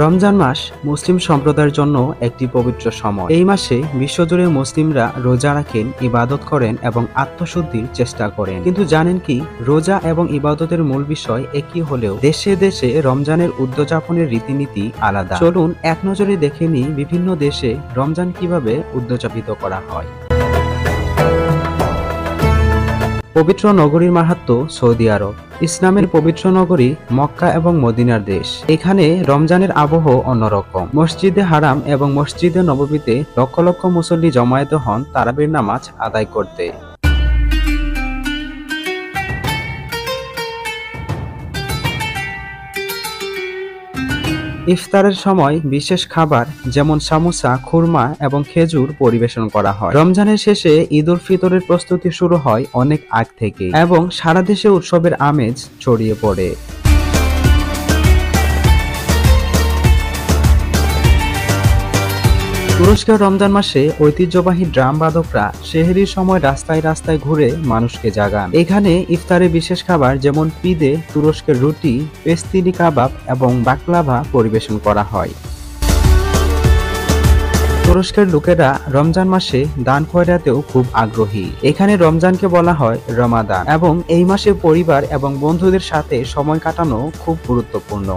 রমজান মাস মুসলিম সম্প্রদায়ের জন্য একটি পবিত্র সময়। এই মাসে বিশ্বজুড়ে মুসলিমরা রোজা রাখেন, ইবাদত করেন এবং আত্মশুদ্ধির চেষ্টা করেন। কিন্তু জানেন কি, রোজা এবং ইবাদতের মূল বিষয় একই হলেও দেশে দেশে রমজানের উদযাপনের রীতিনীতি আলাদা। চলুন এক নজরে দেখে নিই বিভিন্ন দেশে রমজান কিভাবে উদযাপিত করা হয়। পবিত্র নগরীর মাহাত্ম্য। সৌদি আরব ইসলামের পবিত্র নগরী মক্কা এবং মদিনার দেশ। এখানে রমজানের আবহ অন্যরকম। মসজিদে হারাম এবং মসজিদে নববীতে লক্ষ লক্ষ মুসল্লি জমায়েত হন তারাবির নামাজ আদায় করতে। ইফতারের সময় বিশেষ খাবার যেমন সামোসা, খুরমা এবং খেজুর পরিবেশন করা হয়। রমজানের শেষে ঈদ উল ফিতরের প্রস্তুতি শুরু হয় অনেক আগ থেকে এবং সারা দেশে উৎসবের আমেজ ছড়িয়ে পড়ে। তুরস্কের রমজান মাসে ঐতিহ্যবাহী ড্রাম বাদকরা সেহরির সময় রাস্তায় রাস্তায় ঘুরে মানুষকে জাগান। এখানে ইফতারে বিশেষ খাবার যেমন পিদে, তুরস্কের রুটি, পেস্তিনি কাবাব এবং বাকলাভা পরিবেশন করা হয়। তুরস্কের লোকেরা রমজান মাসে দান খয়রাতেও খুব আগ্রহী। এখানে রমজানকে বলা হয় রমাদান এবং এই মাসে পরিবার এবং বন্ধুদের সাথে সময় কাটানো খুব গুরুত্বপূর্ণ।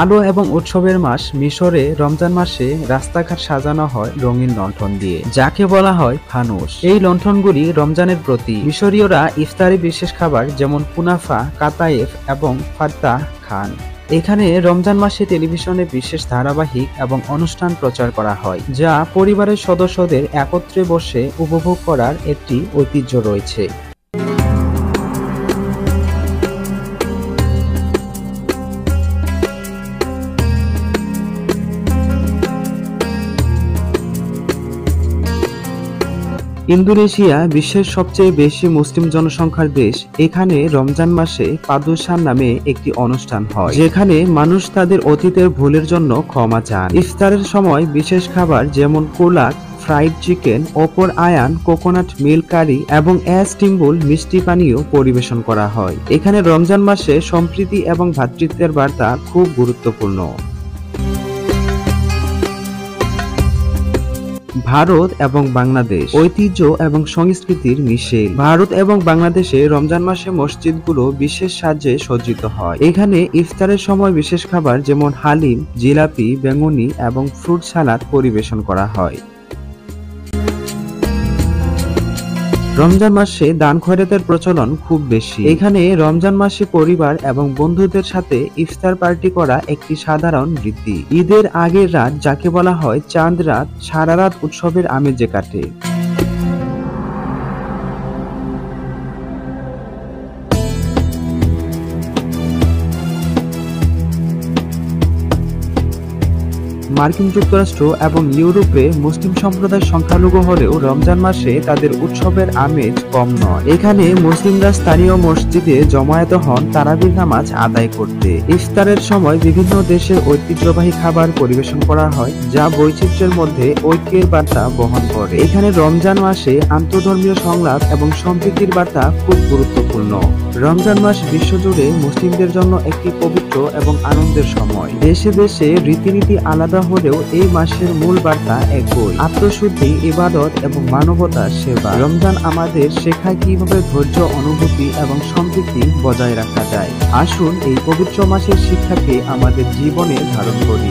আলো এবং উৎসবের মাস মিশরে রমজান মাসে রাস্তাঘাট সাজানো হয় রঙিন লণ্ঠন দিয়ে, যাকে বলা হয় ফানুস। এই লণ্ঠনগুলি রমজানের প্রতীক। মিশরীয়রা ইফতারে বিশেষ খাবার যেমন কুনাফা, কাতায়েফ এবং ফাত্তা খান। এখানে রমজান মাসে টেলিভিশনে বিশেষ ধারাবাহিক এবং অনুষ্ঠান প্রচার করা হয়, যা পরিবারের সদস্যদের একত্রে বসে উপভোগ করার একটি ঐতিহ্য রয়েছে। ইন্দোনেশিয়া বিশ্বের সবচেয়ে বেশি মুসলিম জনসংখ্যার দেশ। এখানে রমজান মাসে পাদুসান নামে একটি অনুষ্ঠান হয়, যেখানে মানুষ তাদের অতীতের ভুলের জন্য ক্ষমা চান। ইফতারের সময় বিশেষ খাবার যেমন কোলাক, ফ্রাইড চিকেন, ওপর আয়ান, কোকোনাট মিল্ক কারি এবং টিম্বুল মিষ্টি পানীয় পরিবেশন করা হয়। এখানে রমজান মাসে সম্প্রীতি এবং ভ্রাতৃত্বের বার্তা খুব গুরুত্বপূর্ণ। ভারত এবং বাংলাদেশ ঐতিহ্য এবং সংস্কৃতির মিশেল। ভারত এবং বাংলাদেশে রমজান মাসে মসজিদগুলো বিশেষ সাজে সজ্জিত হয়। এখানে ইফতারের সময় বিশেষ খাবার যেমন হালিম, জিলাপি, বেগুনি এবং ফ্রুট সালাদ পরিবেশন করা হয়। রমজান মাসে দান খয়রাতের প্রচলন খুব বেশি। এখানে রমজান মাসে পরিবার এবং বন্ধুদের সাথে ইফতার পার্টি করা একটি সাধারণ রীতি। ঈদের আগের রাত, যাকে বলা হয় চাঁদ রাত, সারা রাত উৎসবের আমেজে কাটে। মার্কিন যুক্তরাষ্ট্র এবং ইউরোপে মুসলিম সম্প্রদায় সংখ্যালঘু হলেও রমজান মাসে তাদের উৎসবের আমেজ কম নয়। এখানে মুসলিমরা স্থানীয় মসজিদে জমায়েত হন তারাবির নামাজ আদায় করতে। ইফতারের সময় বিভিন্ন দেশের ঐতিহ্যবাহী খাবার পরিবেশন করা হয়, যা বৈচিত্র্যের মধ্যে ঐক্যের বার্তা বহন করে। এখানে রমজান মাসে আন্তঃধর্মীয় সংলাপ এবং সম্প্রীতির বার্তা খুব গুরুত্বপূর্ণ। রমজান মাস বিশ্বজুড়ে মুসলিমদের জন্য একটি পবিত্র এবং আনন্দের সময়। দেশে দেশে রীতিনীতি আলাদা হলেও এই মাসের মূল বার্তা একই: আত্মশুদ্ধি, ইবাদত এবং মানবতার সেবা। রমজান আমাদের শেখায় কিভাবে ধৈর্য, অনুভূতি এবং সম্প্রীতি বজায় রাখা যায়। আসুন এই পবিত্র মাসের শিক্ষাকে আমাদের জীবনে ধারণ করি।